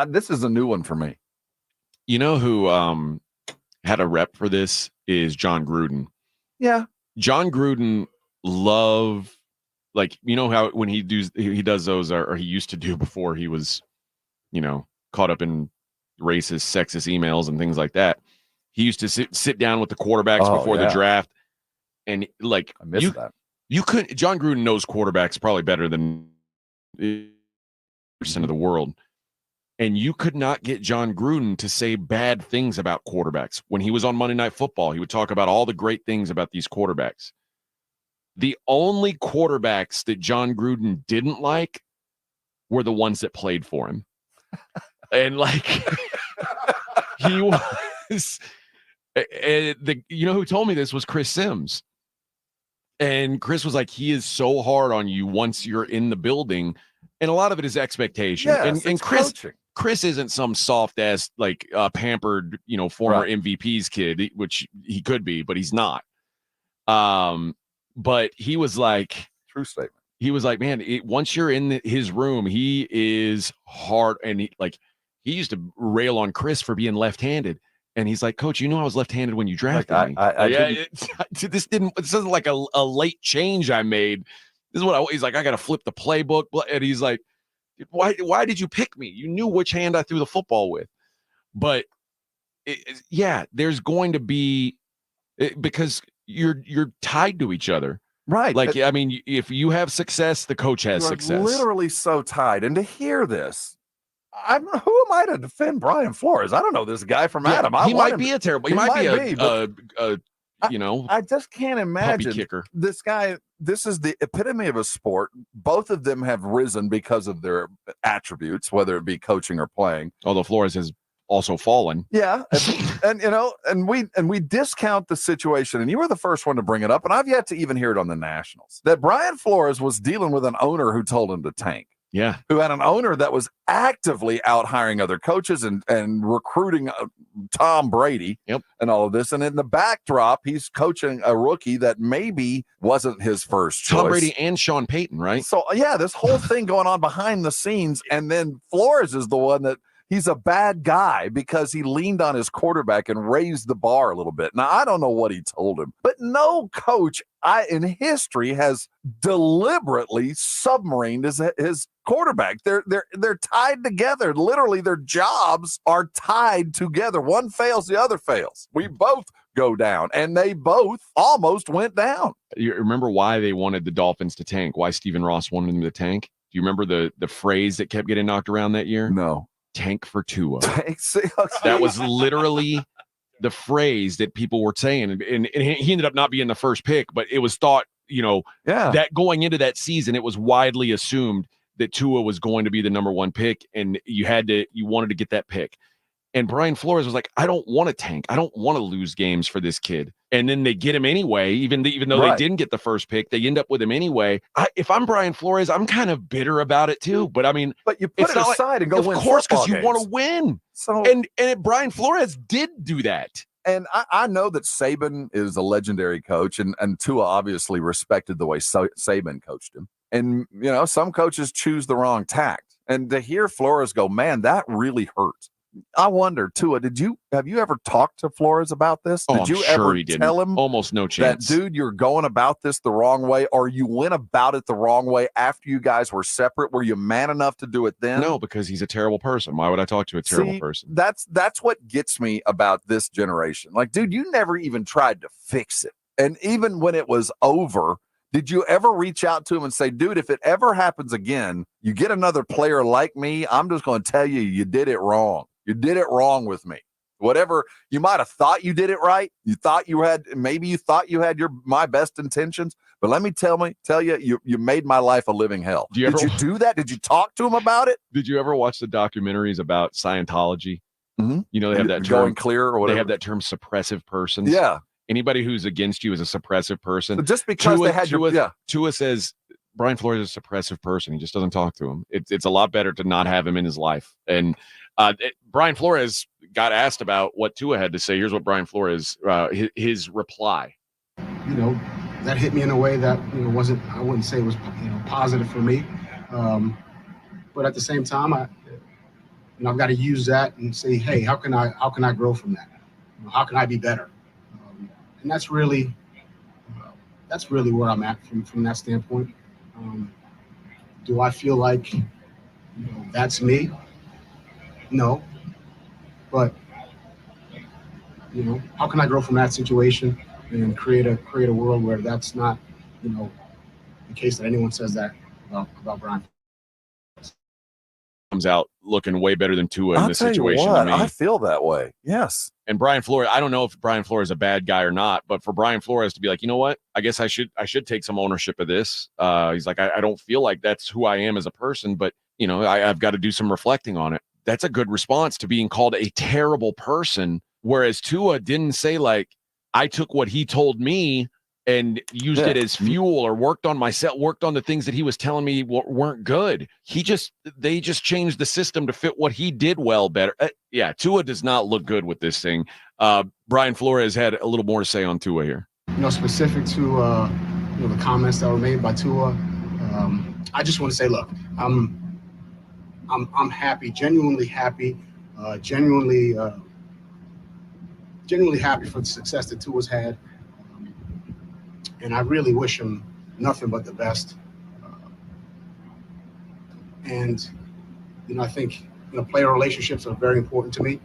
this is a new one for me. You know who had a rep for this is John Gruden. Yeah. John Gruden like, you know how when he does those, or he used to do before he was, you know, caught up in racist, sexist emails and things like that. He used to sit down with the quarterbacks before the draft. And like, I missed that. You couldn't, John Gruden knows quarterbacks probably better than of the world. And you could not get John Gruden to say bad things about quarterbacks. When he was on Monday Night Football, he would talk about all the great things about these quarterbacks. The only quarterbacks that John Gruden didn't like were the ones that played for him. And like he was, you know who told me this was Chris Sims. And Chris was like, he is so hard on you once you're in the building. And a lot of it is expectation. Yes, and Chris isn't some soft ass, like pampered, former MVP's kid, which he could be, but he's not. But he was like, true statement. He was like, man, once you're in his room, he is hard. And he used to rail on Chris for being left-handed. And he's like, Coach, you know I was left-handed when you drafted me. This isn't like a late change I made. This is he's like, I got to flip the playbook. And he's like, why did you pick me? You knew which hand I threw the football with. But there's going to be, because you're tied to each other. Right. Like, I mean, if you have success, the coach has success. Literally so tied. And to hear this, who am I to defend Brian Flores? I don't know this guy from Adam. He might be a terrible. He might be I just can't imagine kicker. This guy. This is the epitome of a sport. Both of them have risen because of their attributes, whether it be coaching or playing. Although Flores has also fallen. Yeah, and we discount the situation. And you were the first one to bring it up, and I've yet to even hear it on the Nationals. That Brian Flores was dealing with an owner who told him to tank. Yeah. Who had an owner that was actively out hiring other coaches and recruiting Tom Brady and all of this. And in the backdrop, he's coaching a rookie that maybe wasn't his first choice. Tom Brady and Sean Payton, right? So, yeah, this whole thing going on behind the scenes. And then Flores is the one that he's a bad guy because he leaned on his quarterback and raised the bar a little bit. Now, I don't know what he told him, but no coach in history has deliberately submarined his quarterback. They're tied together. Literally, their jobs are tied together. One fails, the other fails. We both go down, and they both almost went down. You remember why they wanted the Dolphins to tank? Why Stephen Ross wanted them to tank? Do you remember the phrase that kept getting knocked around that year? No. Tank for Tua. That was literally the phrase that people were saying. And he ended up not being the first pick, but it was thought, that going into that season, it was widely assumed that Tua was going to be the number one pick, and you wanted to get that pick. And Brian Flores was like, I don't want to tank. I don't want to lose games for this kid. And then they get him anyway, even though they didn't get the first pick, they end up with him anyway. If I'm Brian Flores, I'm kind of bitter about it too. But I mean, you put it aside and go win. Of course, because football you want to win. So and Brian Flores did do that. And I know that Saban is a legendary coach, and Tua obviously respected the way Saban coached him. And, some coaches choose the wrong tact. And to hear Flores go, man, that really hurt. I wonder, Tua, have you ever talked to Flores about this? Oh, did you I'm sure ever he didn't. tell him almost no chance that, dude, you're going about this the wrong way, or you went about it the wrong way after you guys were separate? Were you man enough to do it then? No, because he's a terrible person. Why would I talk to a terrible person? That's what gets me about this generation. Like, dude, you never even tried to fix it. And even when it was over, did you ever reach out to him and say, dude, if it ever happens again, you get another player like me, I'm just going to tell you did it wrong. You did it wrong with me. Whatever, you might have thought you did it right. You thought you had my best intentions, but let me tell you, you made my life a living hell. Did you do that? Did you talk to him about it? Did you ever watch the documentaries about Scientology? Mm-hmm. They have that term, going clear or whatever. They have that term suppressive persons. Yeah. Anybody who's against you is a suppressive person. But just because Tua says Brian Flores is a suppressive person. He just doesn't talk to him. It's a lot better to not have him in his life. And Brian Flores got asked about what Tua had to say. Here's what Brian Flores, his reply. That hit me in a way that I wouldn't say it was positive for me. But at the same time, I've got to use that and say, hey, how can I grow from that? How can I be better? And that's really where I'm at from that standpoint. Do I feel like that's me? No, but how can I grow from that situation and create a world where that's not the case that anyone says that about Brian? comes out looking way better than Tua in I'll this tell you situation what, to me. I feel that way. Yes. And Brian Flores, I don't know if Brian Flores is a bad guy or not, but for Brian Flores to be like, you know what, I guess I should take some ownership of this. He's like, I don't feel like that's who I am as a person, but you know, I've got to do some reflecting on it. That's a good response to being called a terrible person. Whereas Tua didn't say like, I took what he told me and used it as fuel or worked on myself, worked on the things that he was telling me weren't good. They just changed the system to fit what he did well better. Yeah, Tua does not look good with this thing. Brian Flores had a little more to say on Tua here. Specific to the comments that were made by Tua, I just want to say, look, I'm happy, genuinely happy, genuinely happy for the success that Tua's had. And I really wish him nothing but the best. And, I think, player relationships are very important to me.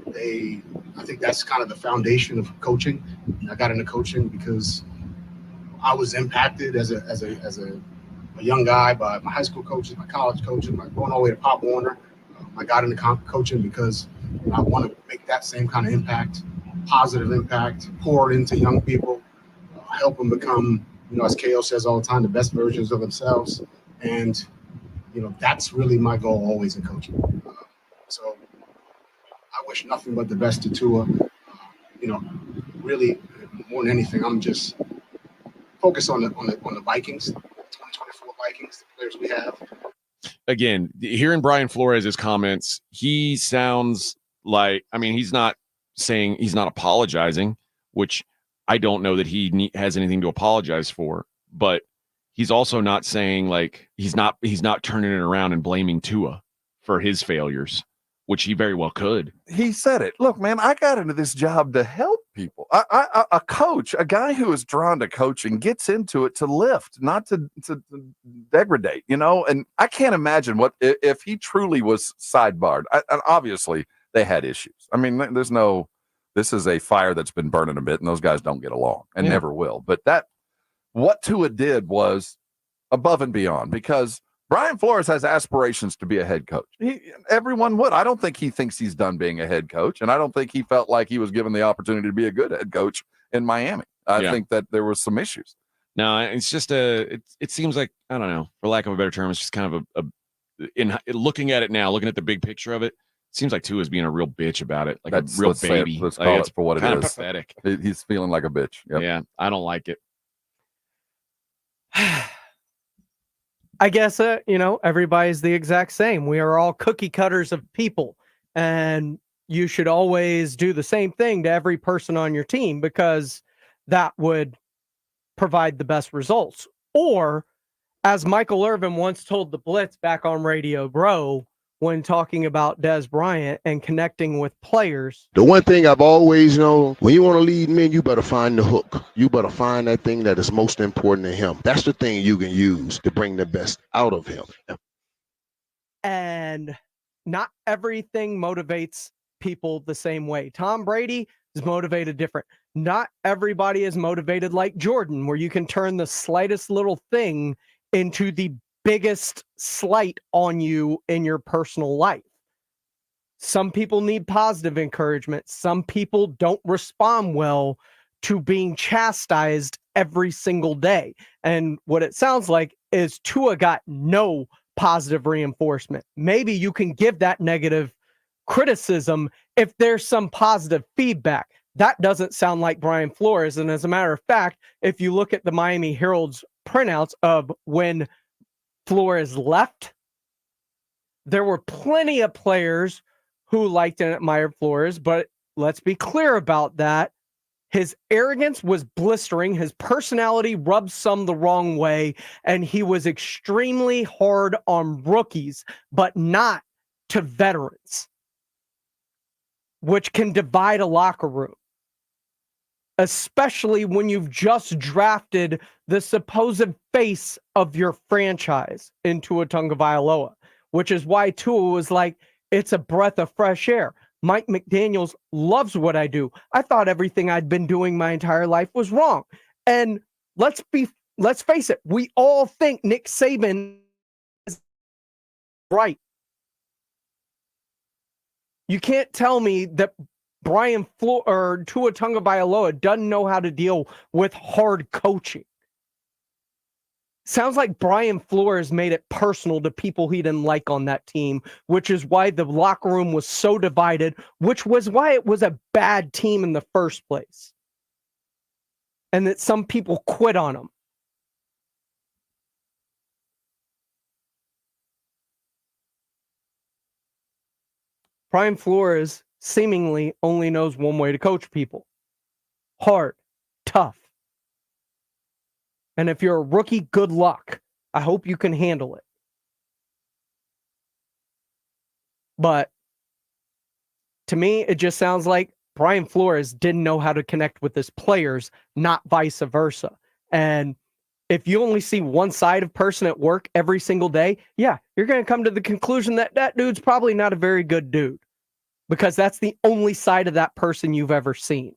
I think that's kind of the foundation of coaching. I got into coaching because I was impacted as a young guy by my high school coaches, my college coaches, going all the way to Pop Warner. I got into coaching because I want to make that same kind of impact, positive impact, pour it into young people, help them become, as KO says all the time, the best versions of themselves. And, that's really my goal always in coaching. So I wish nothing but the best to Tua. Really, more than anything, I'm just focused on the Vikings, 2024 Vikings, the players we have. Again, hearing Brian Flores' comments, he sounds like, he's not apologizing, which I don't know that he has anything to apologize for, but he's also not saying like, he's not turning it around and blaming Tua for his failures, which he very well could. He said it. Look, man, I got into this job to help people. A coach, a guy who is drawn to coaching gets into it to lift, not to degrade, and I can't imagine what if he truly was sidebarred. And obviously they had issues. This is a fire that's been burning a bit, and those guys don't get along and never will. But what Tua did was above and beyond, because Brian Flores has aspirations to be a head coach. Everyone would. I don't think he thinks he's done being a head coach, and I don't think he felt like he was given the opportunity to be a good head coach in Miami. I think that there was some issues. No, it's just it seems like, I don't know, for lack of a better term, it's just kind of in looking at it now, looking at the big picture of it, it seems like Tua is being a real bitch about it, like a real baby. Let's call it for what it kind is. Of pathetic. He's feeling like a bitch. Yep. Yeah, I don't like it. I guess, everybody's the exact same. We are all cookie cutters of people, and you should always do the same thing to every person on your team, because that would provide the best results. Or, as Michael Irvin once told the Blitz back on Radio Bro, when talking about Des Bryant and connecting with players. The one thing I've always known, when you want to lead men, you better find the hook. You better find that thing that is most important to him. That's the thing you can use to bring the best out of him. And not everything motivates people the same way. Tom Brady is motivated different. Not everybody is motivated like Jordan, where you can turn the slightest little thing into the biggest slight on you in your personal life. Some people need positive encouragement. Some people don't respond well to being chastised every single day. And what it sounds like is Tua got no positive reinforcement. Maybe you can give that negative criticism if there's some positive feedback. That doesn't sound like Brian Flores. And as a matter of fact, if you look at the Miami Herald's printouts of when Flores left, there were plenty of players who liked and admired Flores, but let's be clear about that. His arrogance was blistering. His personality rubbed some the wrong way, and he was extremely hard on rookies, but not to veterans, which can divide a locker room, especially when you've just drafted the supposed face of your franchise in Tua Tagovailoa, which is why Tua was like, it's a breath of fresh air. Mike McDaniels loves what I do. I thought everything I'd been doing my entire life was wrong. And let's face it, we all think Nick Saban right. You can't tell me that Brian or Tua Tagovailoa doesn't know how to deal with hard coaching. Sounds like Brian Flores made it personal to people he didn't like on that team, which is why the locker room was so divided, which was why it was a bad team in the first place. And that some people quit on him. Brian Flores seemingly only knows one way to coach people. Hard, tough. And if you're a rookie, good luck. I hope you can handle it. But to me, it just sounds like Brian Flores didn't know how to connect with his players, not vice versa. And if you only see one side of person at work every single day, yeah, you're going to come to the conclusion that that dude's probably not a very good dude, because that's the only side of that person you've ever seen,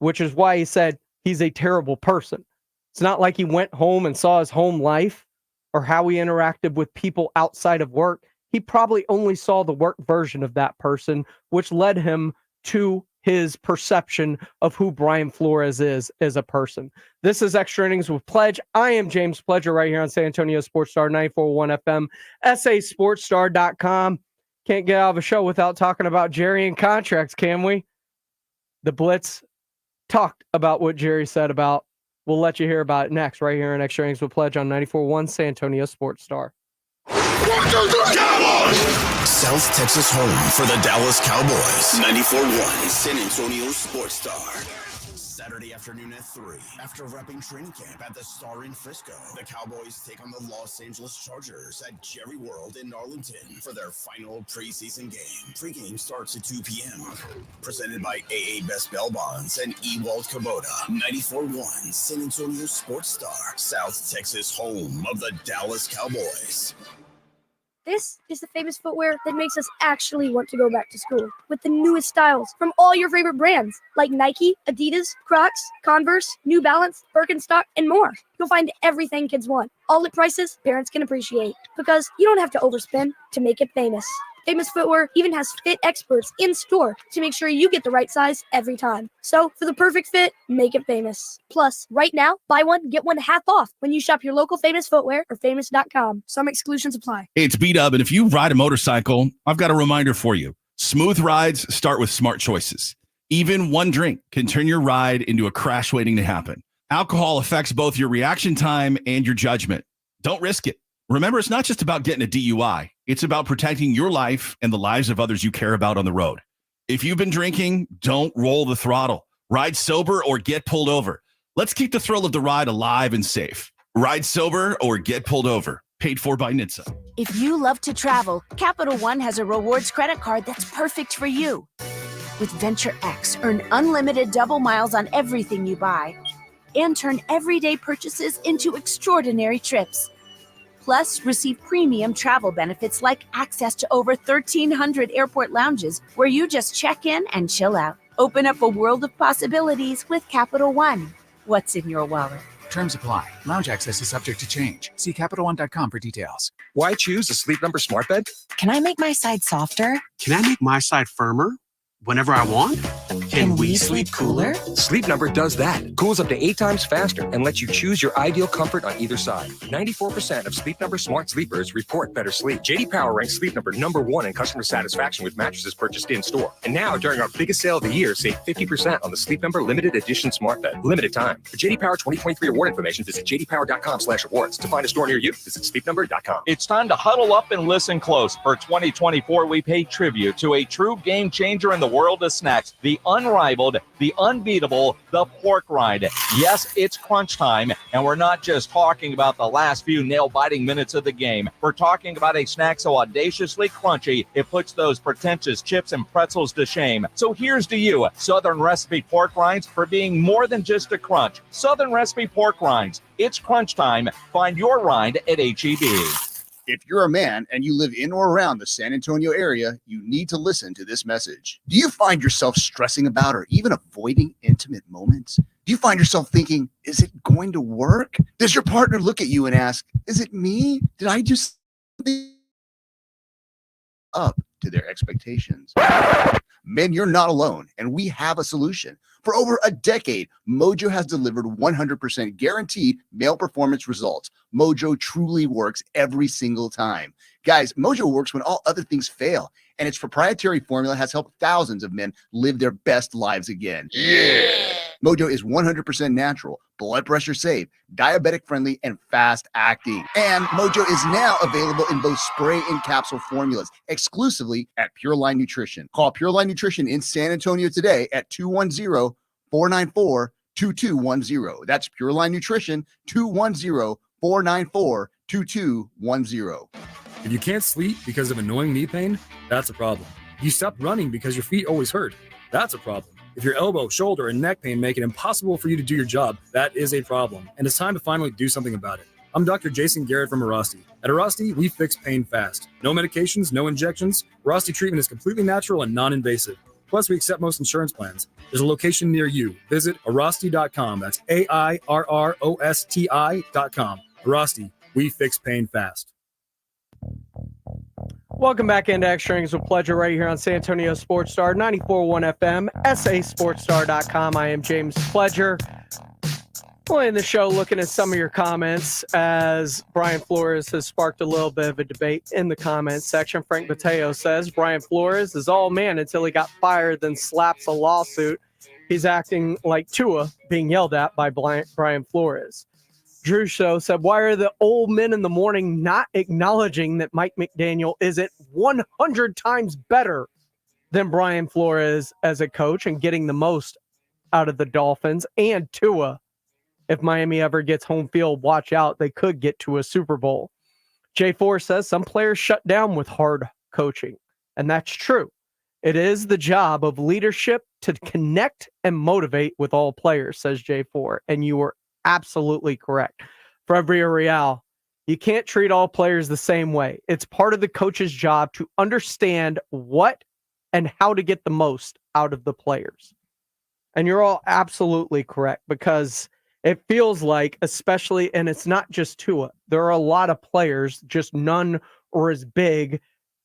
which is why he said he's a terrible person. It's not like he went home and saw his home life or how he interacted with people outside of work. He probably only saw the work version of that person, which led him to his perception of who Brian Flores is as a person. This is Extra Innings with Pledge. I am James Pledger right here on San Antonio Sports Star 94.1 FM, sasportstar.com. Can't get out of a show without talking about Jerry and contracts, can we? The Blitz talked about what Jerry said about. We'll let you hear about it next right here in Extra Innings with Pledge on 94.1 San Antonio Sports Star. South Texas home for the Dallas Cowboys. 94.1 San Antonio Sports Star. Saturday afternoon at 3. After wrapping training camp at the Star in Frisco, the Cowboys take on the Los Angeles Chargers at Jerry World in Arlington for their final preseason game. Pre-game starts at 2 p.m. Presented by AA Best Bail Bonds and Ewald Kubota. 94.1 San Antonio Sports Star. South Texas home of the Dallas Cowboys. This is the famous footwear that makes us actually want to go back to school. With the newest styles from all your favorite brands like Nike, Adidas, Crocs, Converse, New Balance, Birkenstock, and more. You'll find everything kids want, all at prices parents can appreciate. Because you don't have to overspend to make it famous. Famous Footwear even has fit experts in store to make sure you get the right size every time. So for the perfect fit, make it famous. Plus, right now, buy one, get one half off when you shop your local Famous Footwear or famous.com. Some exclusions apply. Hey, it's B-Dub, and if you ride a motorcycle, I've got a reminder for you. Smooth rides start with smart choices. Even one drink can turn your ride into a crash waiting to happen. Alcohol affects both your reaction time and your judgment. Don't risk it. Remember, it's not just about getting a DUI. It's about protecting your life and the lives of others you care about on the road. If you've been drinking, don't roll the throttle. Ride sober or get pulled over. Let's keep the thrill of the ride alive and safe. Ride sober or get pulled over. Paid for by NHTSA. If you love to travel, Capital One has a rewards credit card that's perfect for you. With Venture X, earn unlimited double miles on everything you buy and turn everyday purchases into extraordinary trips. Plus, receive premium travel benefits like access to over 1,300 airport lounges where you just check in and chill out. Open up a world of possibilities with Capital One. What's in your wallet? Terms apply. Lounge access is subject to change. See CapitalOne.com for details. Why choose a Sleep Number smart bed? Can I make my side softer? Can I make my side firmer whenever I want? Can we sleep cooler? Sleep Number does that. Cools up to 8 times faster and lets you choose your ideal comfort on either side. 94% of Sleep Number smart sleepers report better sleep. J.D. Power ranks Sleep Number #1 in customer satisfaction with mattresses purchased in-store. And now, during our biggest sale of the year, save 50% on the Sleep Number Limited Edition smart bed. Limited time. For J.D. Power 2023 award information, visit jdpower.com/awards. To find a store near you, visit sleepnumber.com. It's time to huddle up and listen close. For 2024, we pay tribute to a true game changer in the world of snacks, the unrivaled, the unbeatable, the pork rind. Yes, it's crunch time, and we're not just talking about the last few nail-biting minutes of the game. We're talking about a snack so audaciously crunchy, it puts those pretentious chips and pretzels to shame. So here's to you, Southern Recipe pork rinds, for being more than just a crunch. Southern Recipe pork rinds. It's crunch time. Find your rind at H-E-B. If you're a man and you live in or around the San Antonio area, you need to listen to this message. Do you find yourself stressing about or even avoiding intimate moments? Do you find yourself thinking, is it going to work? Does your partner look at you and ask, is it me? Did I do something up to their expectations. Men, you're not alone, and we have a solution. For over a decade, Mojo has delivered 100% guaranteed male performance results. Mojo truly works every single time. Guys, Mojo works when all other things fail, and its proprietary formula has helped thousands of men live their best lives again. Yeah! Mojo is 100% natural, blood pressure safe, diabetic friendly, and fast acting. And Mojo is now available in both spray and capsule formulas exclusively at Pure Line Nutrition. Call Pure Line Nutrition in San Antonio today at 210-494-2210. That's Pure Line Nutrition, 210-494-2210. If you can't sleep because of annoying knee pain, that's a problem. If you stopped running because your feet always hurt, that's a problem. If your elbow, shoulder, and neck pain make it impossible for you to do your job, that is a problem, and it's time to finally do something about it. I'm Dr. Jason Garrett from Arasti. At Arasti, we fix pain fast. No medications, no injections. Arasti treatment is completely natural and non-invasive. Plus, we accept most insurance plans. There's a location near you. Visit Arasti.com. That's AIRROSTI.com. Arasti, we fix pain fast. Welcome back into Extra Innings with Pleasure right here on San Antonio Sports Star 94.1 FM, sasportstar.com. I am James Pledger. Playing the show, looking at some of your comments as Brian Flores has sparked a little bit of a debate in the comments section. Frank Mateo says Brian Flores is all man until he got fired, then slaps a lawsuit. He's acting like Tua being yelled at by Brian Flores. Drew Show said, why are the old men in the morning not acknowledging that Mike McDaniel isn't 100 times better than Brian Flores as a coach and getting the most out of the Dolphins and Tua? If Miami ever gets home field, watch out. They could get to a Super Bowl. J4 says some players shut down with hard coaching, and that's true. It is the job of leadership to connect and motivate with all players, says J4, and you are absolutely correct. Fabio Real, you can't treat all players the same way. It's part of the coach's job to understand what and how to get the most out of the players. And you're all absolutely correct, because it feels like, especially, and it's not just Tua, there are a lot of players, just none are as big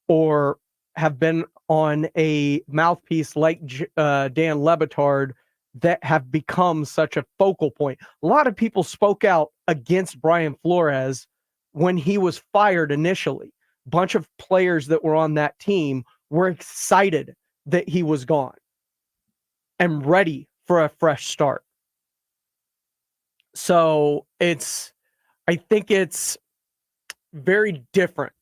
or have been on a mouthpiece like Dan Le Batard that have become such a focal point. A lot of people spoke out against Brian Flores when he was fired initially. A bunch of players that were on that team were excited that he was gone and ready for a fresh start. So I think it's very different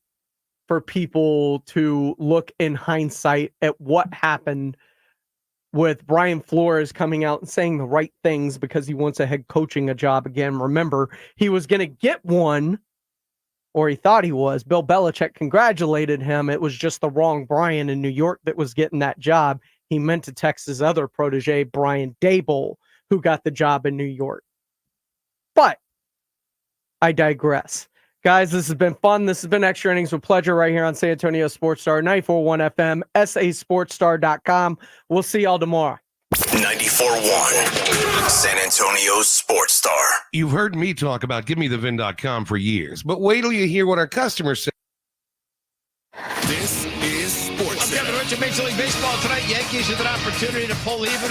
for people to look in hindsight at what happened with Brian Flores coming out and saying the right things because he wants a head coaching job again. Remember, he was going to get one, or he thought he was. Bill Belichick congratulated him. It was just the wrong Brian in New York that was getting that job. He meant to text his other protege, Brian Daboll, who got the job in New York. But I digress. Guys, this has been fun. This has been Extra Innings with Pleasure right here on San Antonio Sports Star 94.1 FM, sasportstar.com. We'll see y'all tomorrow. 94.1 San Antonio Sports Star. You've heard me talk about GiveMeTheVin.com for years, but wait till you hear what our customers say. This is Sports. I'm Kevin Rich of Major League Baseball tonight. Yankees with an opportunity to pull even.